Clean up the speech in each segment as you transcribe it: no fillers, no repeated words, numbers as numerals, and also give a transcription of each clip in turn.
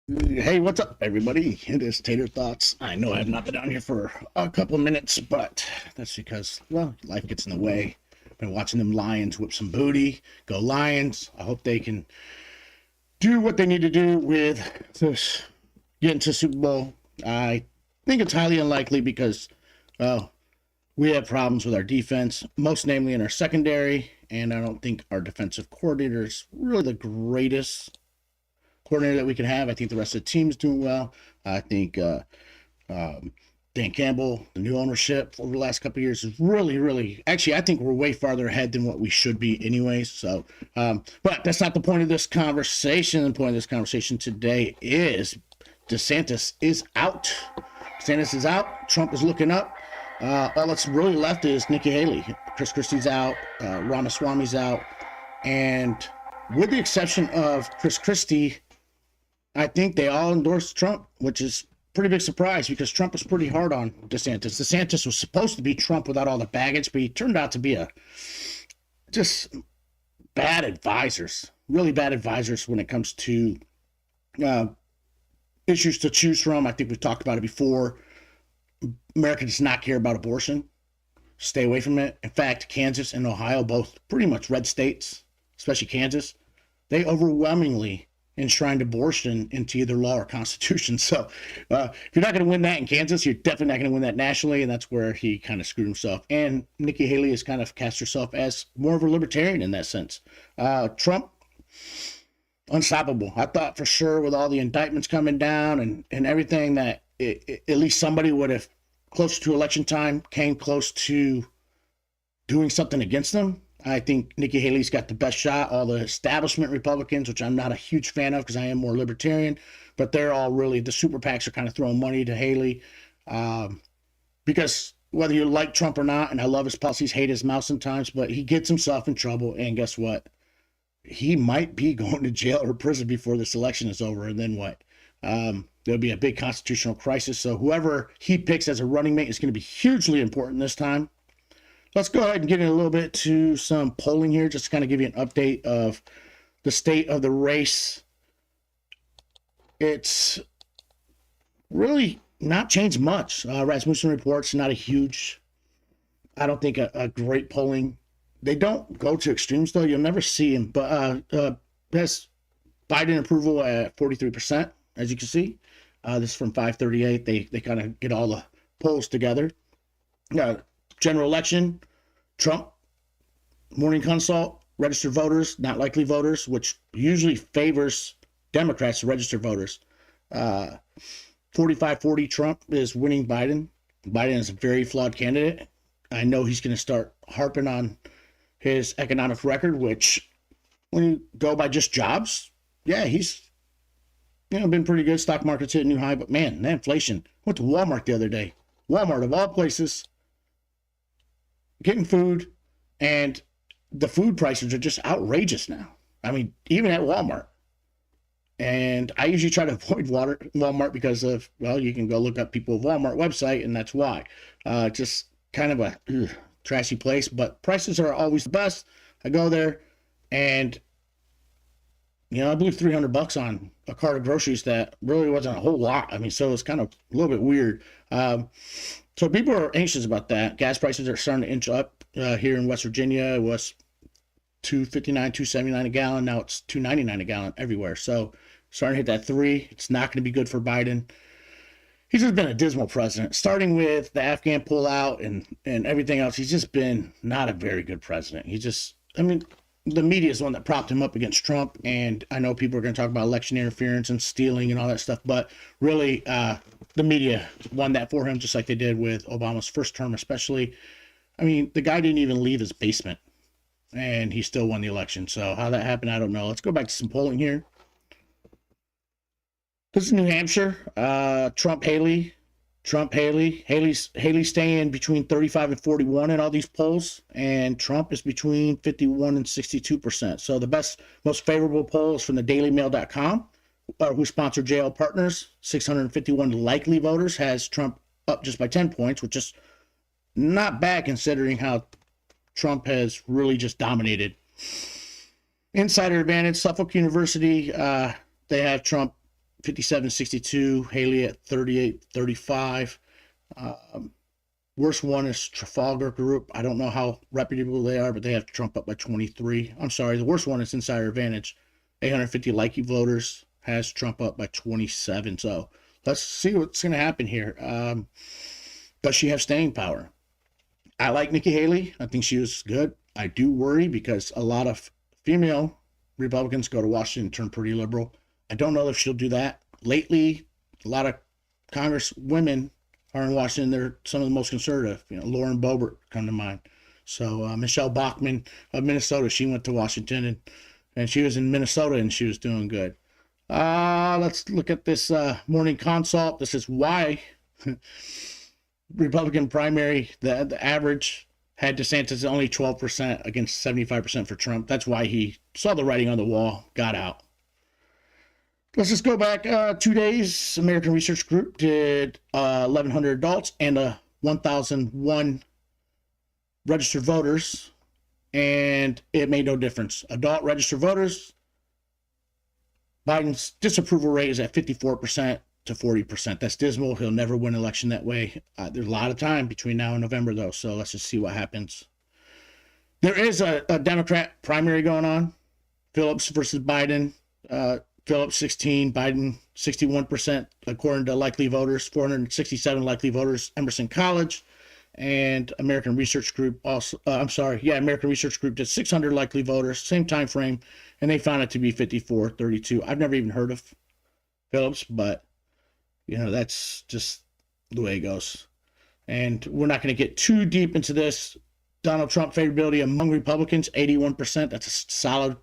Hey, what's up, everybody? It is Tater Thoughts. I know I have not been on here for a couple of minutes, but that's because, well, life gets in the way. Been watching them Lions whip some booty. Go Lions. I hope they can do what they need to do with this, get into Super Bowl. I think it's highly unlikely because, well, we have problems with our defense, most namely in our secondary, and I don't think our defensive coordinator is really the greatest coordinator that we can have. I think the rest of the team's doing well. I think um, Dan Campbell, the new ownership over the last couple of years is really, actually, I think we're way farther ahead than what we should be anyways. So, but that's not the point of this conversation. The point of this conversation today is DeSantis is out. DeSantis is out. Trump is looking up. All that's really left is Nikki Haley. Chris Christie's out. Ramaswamy's out. And with the exception of Chris Christie, I think they all endorsed Trump, which is pretty big surprise because Trump was pretty hard on DeSantis. DeSantis was supposed to be Trump without all the baggage, but he turned out to be just bad advisors, really bad advisors when it comes to uh, issues to choose from. I think we've talked about it before. America does not care about abortion. Stay away from it. In fact, Kansas and Ohio, both pretty much red states, especially Kansas, they overwhelmingly enshrined abortion into either law or constitution. So if you're not going to win that in Kansas, you're definitely not going to win that nationally, and that's where he kind of screwed himself. And Nikki Haley has kind of cast herself as more of a libertarian in that sense. Trump, unstoppable. I thought for sure with all the indictments coming down and everything that at least somebody would have, close to election time, came close to doing something against them. I think Nikki Haley's got the best shot. All the establishment Republicans, which I'm not a huge fan of because I am more libertarian, but they're all really, the super PACs are kind of throwing money to Haley because whether you like Trump or not, and I love his policies, hate his mouth sometimes, but he gets himself in trouble. And guess what? He might be going to jail or prison before this election is over. And then what? There'll be a big constitutional crisis. So whoever he picks as a running mate is going to be hugely important this time. Let's go ahead and get in a little bit to some polling here, just to kind of give you an update of the state of the race. It's really not changed much. Rasmussen reports not a huge, I don't think a great polling. They don't go to extremes though. You'll never see him, but has Biden approval at 43%, as you can see. This is from 538. They kind of get all the polls together. General election, Trump, morning consult, registered voters, not likely voters, which usually favors Democrats, registered voters. 45-40 Trump is winning Biden. Biden is a very flawed candidate. I know he's going to start harping on his economic record, which when you go by just jobs, yeah, he's been pretty good. Stock market's hit a new high, but man, that inflation. Went to Walmart the other day. Walmart of all places, getting food, and the food prices are just outrageous now. I mean, even at Walmart. And I usually try to avoid Walmart because of, well, you can go look up people of Walmart website, and that's why. Just kind of a trashy place, but prices are always the best. I go there, and I blew $300 on a cart of groceries that really wasn't a whole lot. I mean, so it's kind of a little bit weird. So people are anxious about that. Gas prices are starting to inch up here in West Virginia. It was $2.59, $2.79 a gallon. Now it's $2.99 a gallon everywhere. So starting to hit that three. It's not going to be good for Biden. He's just been a dismal president, starting with the Afghan pullout and everything else. He's just been not a very good president. The media is the one that propped him up against Trump, and I know people are going to talk about election interference and stealing and all that stuff, but really the media won that for him, just like they did with Obama's first term especially. I mean, the guy didn't even leave his basement, and he still won the election. So how that happened, I don't know. Let's go back to some polling here. This is New Hampshire. Haley's staying between 35 and 41 in all these polls, and Trump is between 51 and 62%. So the most favorable poll is from the dailymail.com, who sponsor JL Partners. 651 likely voters has Trump up just by 10 points, which is not bad considering how Trump has really just dominated. Insider advantage, Suffolk University, they have Trump 57-62, Haley at 38-35. Worst one is Trafalgar Group. I don't know how reputable they are, but they have Trump up by 23. I'm sorry, the worst one is Insider Advantage. 850 likely voters has Trump up by 27. So let's see what's going to happen here. Does she have staying power? I like Nikki Haley. I think she was good. I do worry because a lot of female Republicans go to Washington and turn pretty liberal. I don't know if she'll do that. Lately, a lot of Congress women are in Washington. They're some of the most conservative. Lauren Boebert come to mind. So Michelle Bachmann of Minnesota, she went to Washington and she was in Minnesota and she was doing good. Let's look at this Morning Consult. This is why Republican primary, the average had DeSantis only 12% against 75% for Trump. That's why he saw the writing on the wall, got out. Let's just go back 2 days. American Research Group did 1,100 adults and 1,001 registered voters, and it made no difference. Adult registered voters, Biden's disapproval rate is at 54% to 40%. That's dismal. He'll never win an election that way. There's a lot of time between now and November, though, so let's just see what happens. There is a Democrat primary going on. Phillips versus Biden. Phillips 16, Biden 61%, according to likely voters, 467 likely voters, Emerson College, and American Research Group also, American Research Group did 600 likely voters, same time frame, and they found it to be 54-32. I've never even heard of Phillips, but, that's just the way it goes. And we're not going to get too deep into this. Donald Trump favorability among Republicans, 81%. That's a solid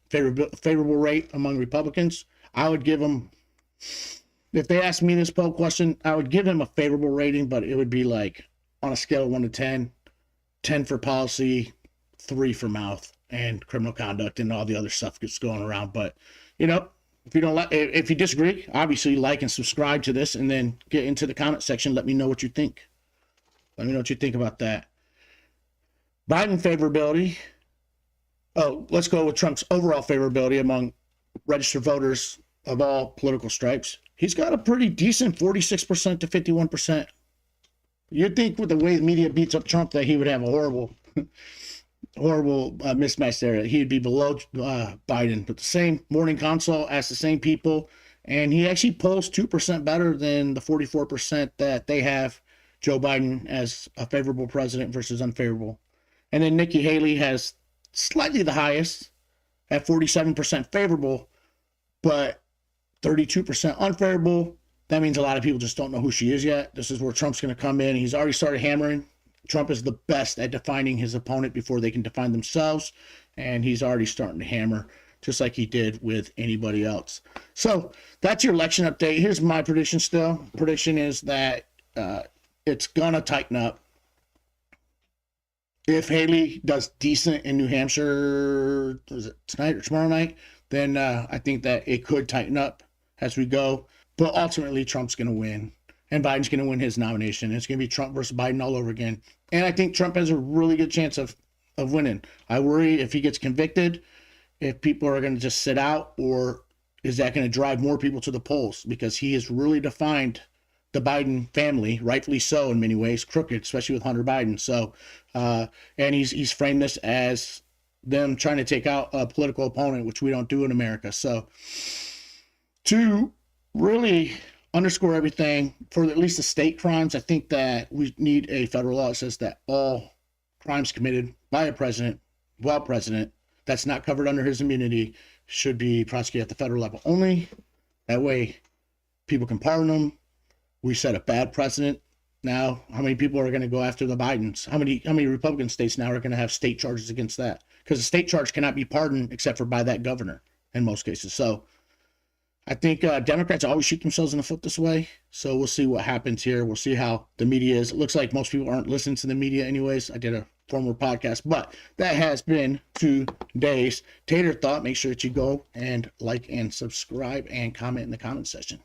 favorable rate among Republicans. I would give him, if they asked me this poll question, I would give him a favorable rating, but it would be like on a scale of 1 to 10, 10 for policy, 3 for mouth and criminal conduct and all the other stuff that's going around. But, if you don't like, if you disagree, obviously like and subscribe to this and then get into the comment section. Let me know what you think. Let me know what you think about that. Biden favorability. Oh, let's go with Trump's overall favorability among registered voters of all political stripes. He's got a pretty decent 46% to 51%. You'd think with the way the media beats up Trump that he would have a horrible mismatch there. He'd be below Biden. But the same Morning Consult asked the same people, and he actually polls 2% better than the 44% that they have Joe Biden as a favorable president versus unfavorable. And then Nikki Haley has slightly the highest at 47% favorable, but 32% unfavorable. That means a lot of people just don't know who she is yet. This is where Trump's going to come in. He's already started hammering. Trump is the best at defining his opponent before they can define themselves, and he's already starting to hammer just like he did with anybody else. So that's your election update. Here's my prediction still. Prediction is that it's going to tighten up. If Haley does decent in New Hampshire, is it tonight or tomorrow night, then I think that it could tighten up as we go. But ultimately, Trump's going to win, and Biden's going to win his nomination. It's going to be Trump versus Biden all over again. And I think Trump has a really good chance of winning. I worry if he gets convicted, if people are going to just sit out, or is that going to drive more people to the polls? Because he has really defined the Biden family, rightfully so in many ways, crooked, especially with Hunter Biden. So, and he's framed this as them trying to take out a political opponent, which we don't do in America. So, to really underscore everything for at least the state crimes, I think that we need a federal law that says that all crimes committed by a president, while president, that's not covered under his immunity, should be prosecuted at the federal level only. That way, people can pardon them. We set a bad precedent. Now, how many people are going to go after the Bidens? How many Republican states now are going to have state charges against that? Because a state charge cannot be pardoned except for by that governor in most cases. So I think Democrats always shoot themselves in the foot this way. So we'll see what happens here. We'll see how the media is. It looks like most people aren't listening to the media anyways. I did a former podcast, but that has been today's Tater Thought. Make sure that you go and like and subscribe and comment in the comment section.